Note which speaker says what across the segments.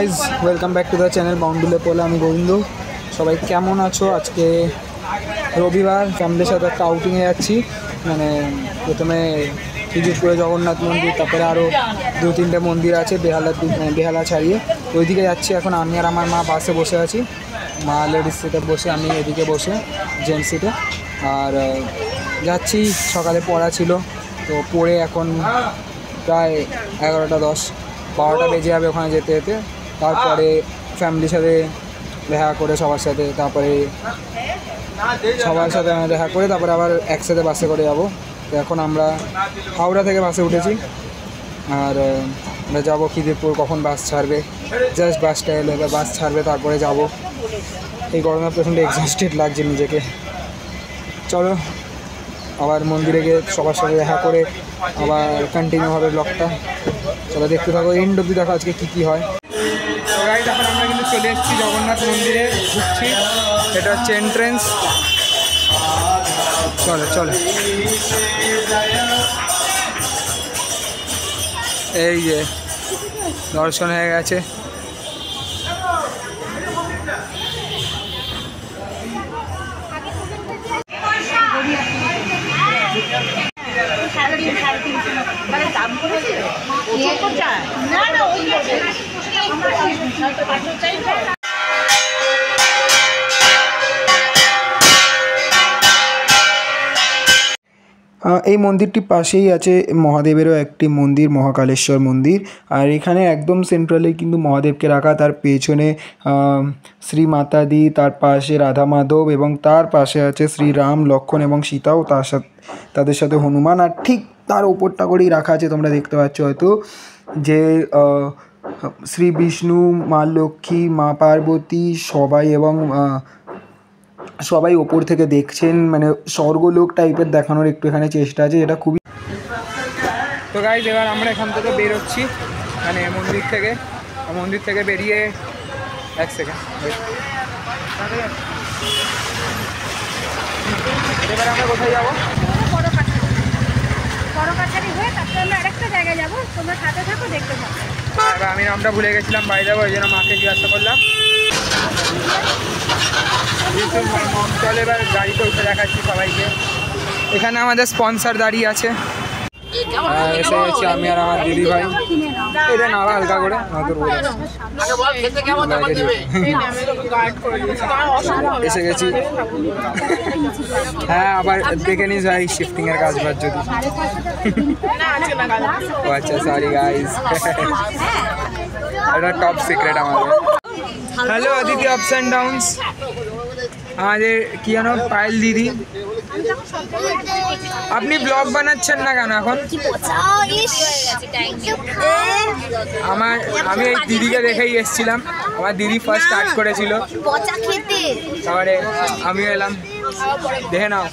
Speaker 1: Guys welcome back to the channel বাউন্ডুলে পোলা। আমি গোবিন্দ। সবাই কেমন আছো? আজকে রবিবার, ফ্যামিলির সাথে একটা আউটিংয়ে যাচ্ছি। মানে প্রথমে খিদিরপুরে জগন্নাথ মন্দির, তারপরে আরও 2-3টে মন্দির আছে বেহালা ছাড়িয়ে, ওইদিকে যাচ্ছি। এখন আমি আর আমার মা বাসে বসে আছি, মা লেডিস সিটে বসে, আমি এদিকে বসে জেন্টস সিটে। আর যাচ্ছি, সকালে পড়া ছিল, তো পড়ে এখন প্রায় 11টা 10, 12টা বেজে যাবে ওখানে যেতে যেতে। তারপরে ফ্যামিলির সাথে দেখা করে সবার সাথে দেখা করে তারপরে আবার একসাথে বাসে করে যাব। তো এখন আমরা হাওড়া থেকে বাসে উঠেছি, আর আমরা যাবো খিদিরপুর। কখন বাস ছাড়বে, জাস্ট বাসটা এলো, এবার বাস ছাড়বে, তারপরে যাব। এই গরমে প্রচণ্ড এক্সস্টেড লাগছে নিজেকে। চলো আবার মন্দিরে গিয়ে সবার সাথে দেখা করে আবার কন্টিনিউ হবে ব্লগটা। চলো দেখতে থাকো, এন্ড অব্দি দেখো আজকে কী হয়। গাইজ এখন আমরা কিন্তু চলে এসেছি জগন্নাথ মন্দিরে, ঢুকছি। এটা হচ্ছে এন্ট্রেন্স। চলো চলো, এই যে দর্শন হয়ে গেছে। এই মন্দিরটির পাশেই আছে মহাদেবেরও একটি মন্দির, মহাকালেশ্বর মন্দির। আর এখানে একদম সেন্ট্রালে কিন্তু মহাদেবকে রাখা, তার পেছনে শ্রী মাতাদি, তার পাশে রাধা মাধব, এবং তার পাশে আছে শ্রীরাম, লক্ষ্মণ এবং সীতাও, তাদের সাথে হনুমান। আর ঠিক তার ওপরটা করেই রাখা আছে, তোমরা দেখতে পাচ্ছ হয়তো, যে শ্রী বিষ্ণু, মা লক্ষ্মী, মা পার্বতী সবাই, এবং সবাই ওপর থেকে দেখছেন। মানে স্বর্গলোক টাইপের দেখানোর একটু এখানে চেষ্টা আছে, যেটা খুবই। তো গাইজ এবার আমরা এখান থেকে বেরোচ্ছি, মানে মন্দির থেকে বেরিয়ে এক সেকেন্ড, এবার আমরা কোথায় যাবো? আমি নামটা ভুলে গেছিলাম, বাড়ি যাবো, ওই জন্য মাকে জিজ্ঞাসা করলাম। চলে এবার গাড়িতে উঠে দেখাচ্ছি সবাইকে। এখানে আমাদের স্পন্সর দাঁড়িয়ে আছে। এসে গেছি আমি আর আমার দিদি ভাই। এটা নাও হালকা করে, এসে গেছি। হ্যাঁ, আবার দেখে নিস ভাই শিফটিংয়ের কাজ বাজ যদি। ও আচ্ছা, সরি গাইজ, এটা টপ সিক্রেট আমাদের। Hello Aditi ups and downs. আমাদের কি জানো, পায়েল দিদি। আপনি ব্লগ বানাচ্ছেন না কেন এখন? আমি এই দিদিকে দেখেই এসেছিলাম, আমার দিদি ফার্স্ট স্টার্ট করেছিল, তারপরে আমিও এলাম, দেখে নাও।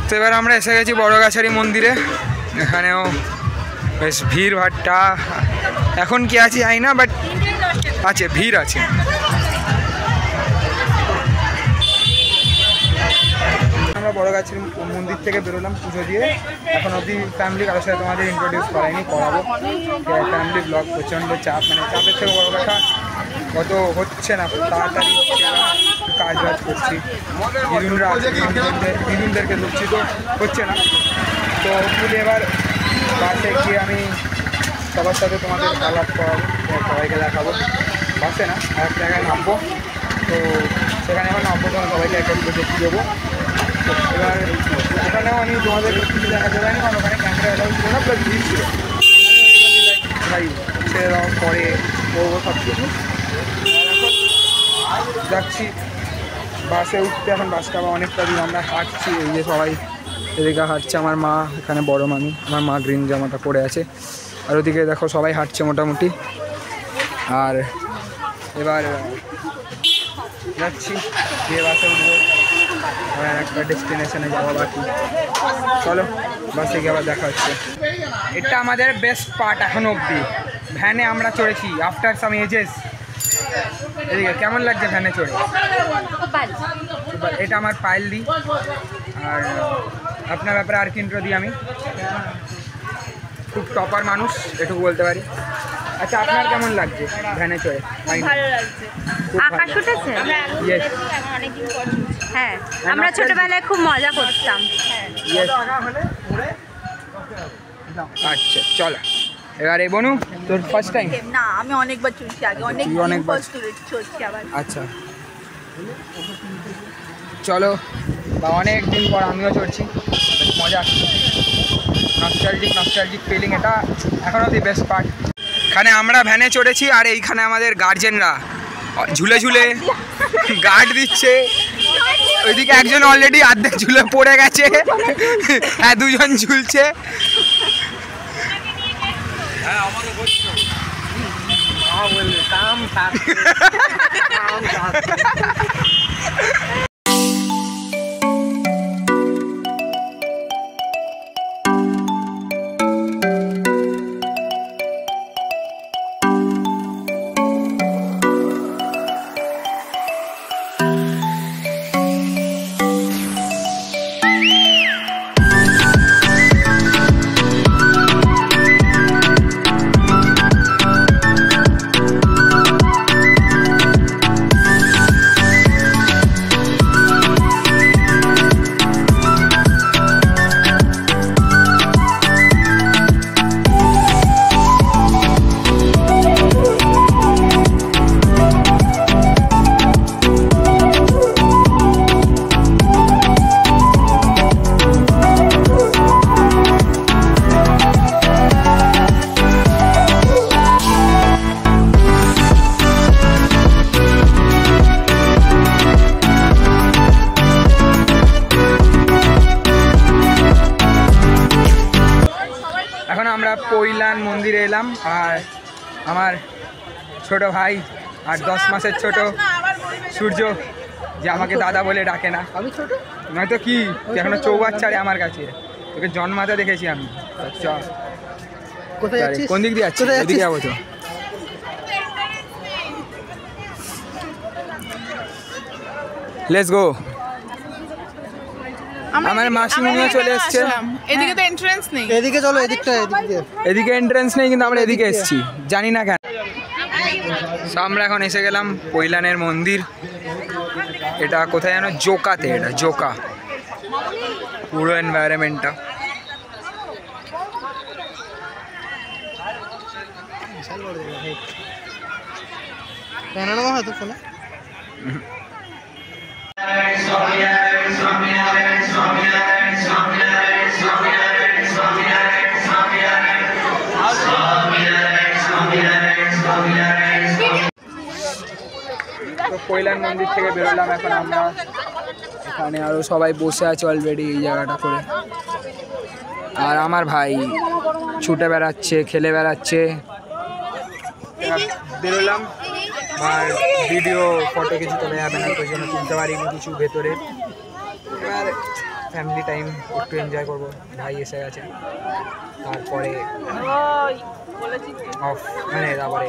Speaker 2: তো এবার আমরা এসে গেছি বড়গাছারি মন্দিরে। এখানেও বেশ ভিড় ভাট্টা, এখন কি আছে জানি না, বাট আছে, ভিড় আছে। আমরা বড়গাছারি মন্দির থেকে বেরোলাম পুজো দিয়ে। এখন অবধি ফ্যামিলি কারোর সাথে তোমাদের ইন্ট্রোডিউস করাইনি, করাবো। ফ্যামিলি ব্লগ প্রচণ্ড চাপ, মানে চাপের থেকে বড় কথা কত হচ্ছে না, তাড়াতাড়ি কাজ বাজ করছি, দিদুনরা আছে, দিদুনদেরকে ঢুকছি, তো হচ্ছে না। তো পুজো এবার বাসে গিয়ে আমি সবার সাথে তোমাদের আলাপ করাবো, সবাইকে দেখাবো। বাসে না, আর এক জায়গায় নামবো, তো সেখানে এখন নামবো, তখন সবাইকে একটা দুটো দেখতে দেবো। এবার ওখানেও আমি তোমাদের কিছু দেখাতে পারিনি, কারণ ওখানে ক্যামেরা এলাও ছিল না, প্লাস ভিড় ছিল। ভাই ছেড়ে দেওয়ার পরে করবো সব কিছু। এখন যাচ্ছি বাসে উঠতে, এখন বাসটা আবার অনেকটা দূর, আমরা হাঁটছি। এই যে সবাই এদিকে হাঁটছে, আমার মা এখানে বড় মামি, আমার মা গ্রিন জামাটা পরে আছে, আর ওদিকে দেখো সবাই হাঁটছে মোটামুটি। আর এবার যাচ্ছি, যে বাসে উঠবো, একটা ডেস্টিনেশনে যাওয়া বাকি। চলো বাসে গিয়ে আবার দেখা হচ্ছে। এটা আমাদের বেস্ট পার্ট এখনো অবধি, ভ্যানে আমরা চড়েছি আফটার সাম এজেস। এদিকে কেমন লাগছে ভ্যানে চড়ে? এটা আমার পায়েল দি। আর আপনার ব্যাপারে আর কি ইন্ট্রো দিই, আমি খুব টপার মানুষ, এটুকু বলতে পারি। আচ্ছা, আপনার কেমন লাগছে ভ্যানে চড়ে?
Speaker 3: ভালো লাগছে। আকাশ উঠেছে?
Speaker 2: ইয়েস।
Speaker 3: হ্যাঁ, আমরা ছোটবেলায় খুব মজা করতাম।
Speaker 2: আচ্ছা চলো, এবারে বনু তোর ফার্স্ট টাইম?
Speaker 3: না, আমি অনেকবার চড়ছি আগে, অনেকবার চড়ছি আবার।
Speaker 2: আচ্ছা চলো, বা অনেক দিন পর আমিও চড়ছি, বেশ মজা আসছে, নস্টালজিক ফিলিং, এটা এখনও দি বেস্ট পার্ট। এখানে আমরা ভ্যানে চড়েছি, আর এইখানে আমাদের গার্জেনরা ঝুলে ঝুলে গার্ড দিচ্ছে। ওইদিকে একজন অলরেডি অর্ধেক ঝুলে পড়ে গেছে, হ্যাঁ দুজন ঝুলছে। এখন আমরা পৈলান মন্দিরে এলাম, আর আমার ছোট ভাই আর 10 মাসের ছোট সূর্য, যে আমাকে দাদা বলে ডাকে না, নয়তো কি এখনো চৌবাচ্চারে আমার কাছে, তোকে জন্মাতে দেখেছি আমি। কোন দিক দিয়ে যাচ্ছি? ওদিকে যাবো তো। Let's go. আমার মাসিমণিও চলে এসছে।
Speaker 4: এদিকে তো এন্ট্রান্স নেই,
Speaker 1: এদিকে চলো, এদিকটা
Speaker 2: এদিকে এন্ট্রান্স নেই, কিন্তু আমরা এদিকে এসেছি, জানি না কেন। আমরা এখন এসে গেলাম পৈলানের মন্দির। এটা কোথায় যেন, জোকাতে, এটা জোকা, পুরো এনভায়রনমেন্টটা। তো পৈলান মন্দির থেকে বেরোলাম, এখন আমরা এখানে আরও সবাই বসে আছে অলরেডি এই জায়গাটা করে। আর আমার ভাই ছুটে বেড়াচ্ছে, খেলে বেড়াচ্ছে। বেরোলাম, আর ভিডিও ফটো কিছু তোলা যাবে না, তো জন্য তুলতে পারিনি কিছু ভেতরে। এবার ফ্যামিলি টাইম একটু এনজয় করবো, ভাই এসে গেছে, তারপরে অফ মানে তারপরে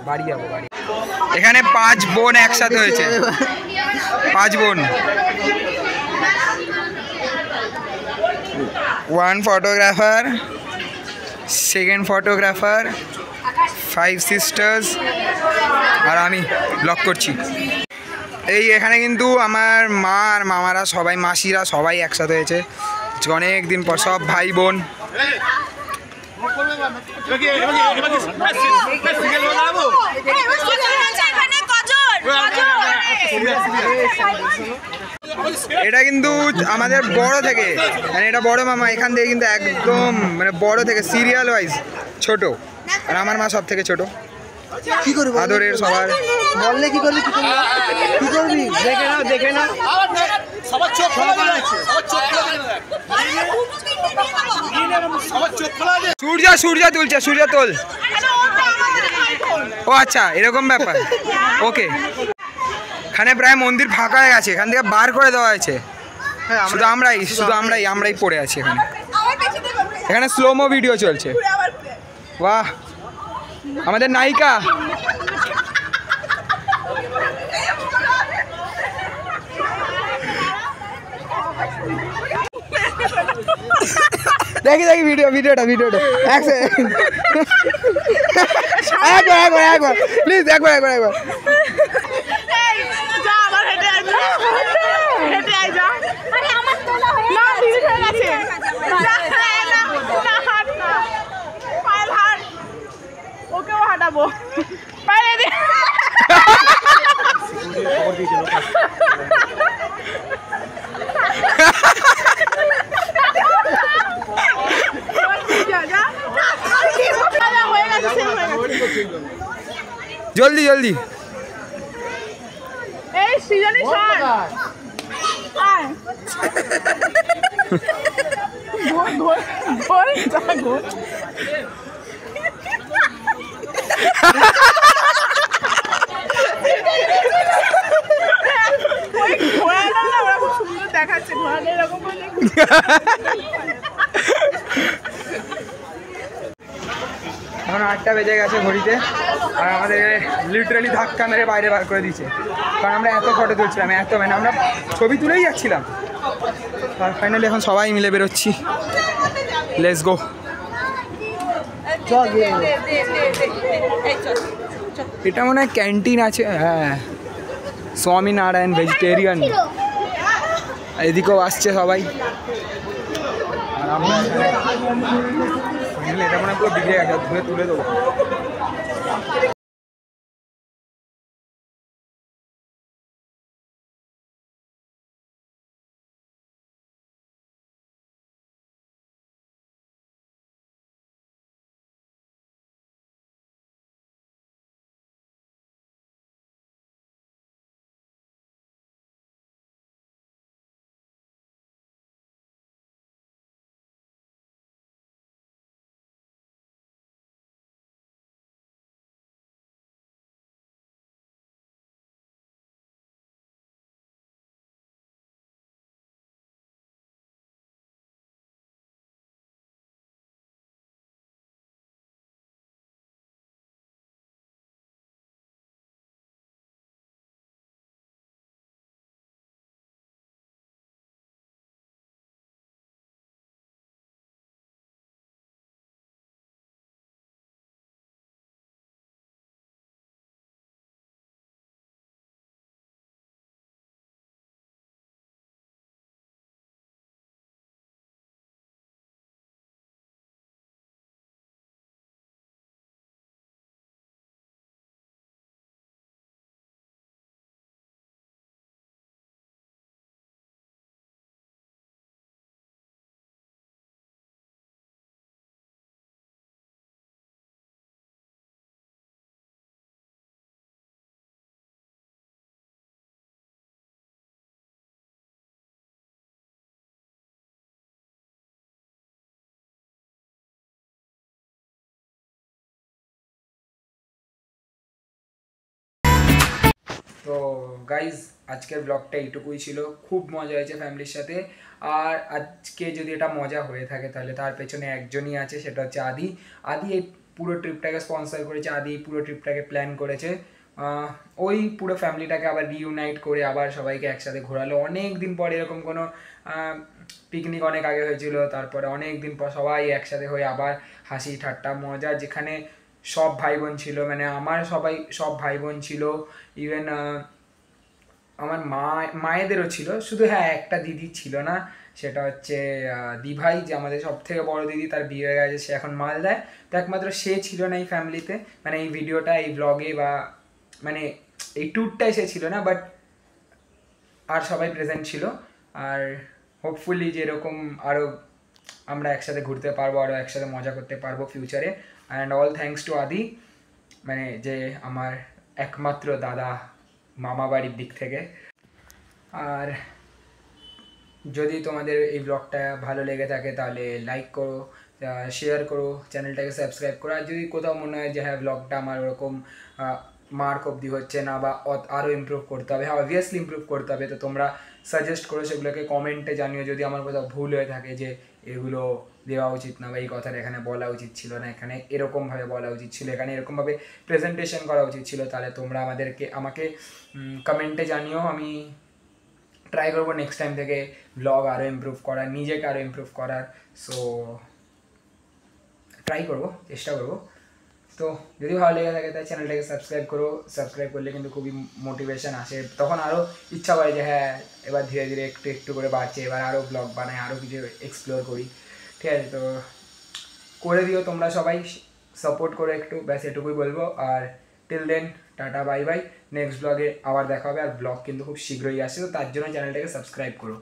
Speaker 2: বাড়ি যাবো বাড়ি। এখানে 5 বোন একসাথে হয়েছে, 5 বোন, 1 ফটোগ্রাফার, 2nd ফটোগ্রাফার, 5 সিস্টার্স, আর আমি ব্লগ করছি। এই এখানে কিন্তু আমার মা আর মামারা সবাই, মাসিরা সবাই একসাথে হয়েছে অনেক দিন পর, সব ভাই বোন। এটা কিন্তু আমাদের বড় থেকে, মানে এটা বড় মামা, এখান থেকে কিন্তু একদম মানে বড় থেকে সিরিয়াল ওয়াইজ ছোট, আর আমার মা সব থেকে ছোট।
Speaker 1: কি করবি
Speaker 2: আদরের সবার,
Speaker 1: বললে কি করবি, কি করবি দেখে নাও
Speaker 5: সবার চোখ খোলা আছে, সবার চোখ খোলা আছে।
Speaker 2: সূর্য তুলছে, সূর্য তোল। ও আচ্ছা, এরকম ব্যাপার, ওকে। এখানে প্রায় মন্দির ফাঁকা হয়ে গেছে, এখান থেকে বার করে দেওয়া হয়েছে, শুধু আমরাই পড়ে আছি এখানে। এখানে স্লোমো ভিডিও চলছে, বাহ আমাদের নায়িকা। দেখি ভিডিওটা এক সেকেন্ড, একবার প্লিজ, একবার
Speaker 4: ওকেও হাঁটাবো বাইরে দিয়ে।
Speaker 2: জলদি
Speaker 4: এই সৃজনী শোন, আয় ঘোর ঘোড়াটা না ওরা খুব সুন্দর দেখাচ্ছে, ঘোড়াটা এরকম করলে
Speaker 2: এখন 8টা বেজে গেছে ঘড়িতে, আর আমাদের লিটারালি ধাক্কা মেরে বাইরে বার করে দিয়েছে, কারণ আমরা এত ফটো তুলছিলাম, মানে আমরা ছবি তুলেই যাচ্ছিলাম। আর ফাইনালি এখন সবাই মিলে বেরোচ্ছি, লেটস গো। এটা মনে হয় ক্যান্টিন আছে, হ্যাঁ, স্বামীনারায়ণ ভেজিটেরিয়ান। এদিকেও আসছে সবাই, আর আমরা এটা মনে হয় পুরো বিগড়ে গেছে, ধুয়ে তুলে দেবো। তো গাইজ আজকের ব্লগটা এইটুকুই ছিল, খুব মজা হয়েছে ফ্যামিলির সাথে। আর আজকে যদি এটা মজা হয়ে থাকে তাহলে তার পেছনে একজনই আছে, সেটা হচ্ছে আদি। আদি এই পুরো ট্রিপটাকে স্পন্সর করেছে, আদি পুরো ট্রিপটাকে প্ল্যান করেছে। ওই পুরো ফ্যামিলিটাকে আবার রিউনাইট করে আবার সবাইকে একসাথে ঘোরালো। অনেক দিন পর এরকম কোনো পিকনিক অনেক আগে হয়েছিল, তারপরে অনেক দিন পর সবাই একসাথে হয়ে আবার হাসি ঠাট্টা মজা, যেখানে সব ভাই বোন ছিল, মানে আমার সব ভাই বোন ছিল, ইভেন আমার মায়েদেরও ছিল, শুধু হ্যাঁ একটা দিদি ছিল না, সেটা হচ্ছে দিভাই, যে আমাদের সব থেকে বড় দিদি, তার বিয়ে হয়ে গেছে, সে এখন মালদায়। তো একমাত্র সে ছিল না এই ফ্যামিলিতে, মানে এই ভিডিওটা, এই ব্লগে বা মানে এই ট্যুরটাই সে ছিল না, বাট আর সবাই প্রেজেন্ট ছিল। আর হোপফুলি যেরকম আরও আমরা একসাথে ঘুরতে পারবো, আরও একসাথে মজা করতে পারবো ফিউচারে। অ্যান্ড অল থ্যাঙ্কস টু আদি, মানে যে আমার একমাত্র দাদা মামা বাড়ির দিক থেকে। আর যদি তোমাদের এই ব্লগটা ভালো লেগে থাকে তাহলে লাইক করো, শেয়ার করো, চ্যানেলটাকে সাবস্ক্রাইব করো। আর যদি কোথাও মনে হয় যে হ্যাঁ ব্লগটা আমার ওরকম মার্ক অবধি হচ্ছে না বা আরও ইমপ্রুভ করতে হবে, হ্যাঁ অবভিয়াসলি ইমপ্রুভ করতে হবে, তো তোমরা সাজেস্ট করো, সেগুলোকে কমেন্টে জানিও। যদি আমার কোথাও ভুল হয়ে থাকে যে এগুলো দেওয়া উচিত না বা এই কথাটা এখানে বলা উচিত ছিল না, এখানে এরকমভাবে বলা উচিত ছিল, এখানে এরকমভাবে প্রেজেন্টেশন করা উচিত ছিল, তাহলে তোমরা আমাকে কমেন্টে জানিও। আমি ট্রাই করবো নেক্সট টাইম থেকে ব্লগ আরও ইমপ্রুভ করার, নিজেকে আরও ইমপ্রুভ করার। সো ট্রাই করবো, চেষ্টা করবো। তো যদি ভালো লেগে থাকে তাই চ্যানেলটাকে সাবস্ক্রাইব করো, সাবস্ক্রাইব করলে কিন্তু খুবই মোটিভেশন আসে, তখন আরও ইচ্ছা করে যে হ্যাঁ এবার ধীরে ধীরে একটু একটু করে বাড়ছে, এবার আরও ব্লগ বানাই, আরও কিছু এক্সপ্লোর করি, ঠিক আছে? তো করে দিও তোমরা সবাই, সাপোর্ট করো একটু, ব্যাস এটুকুই বলবো। আর till then tata bye bye, next ব্লগে আবার দেখা হবে। আর ব্লগ কিন্তু খুব শীঘ্রই আসে, তো তার জন্য চ্যানেলটাকে সাবস্ক্রাইব করো।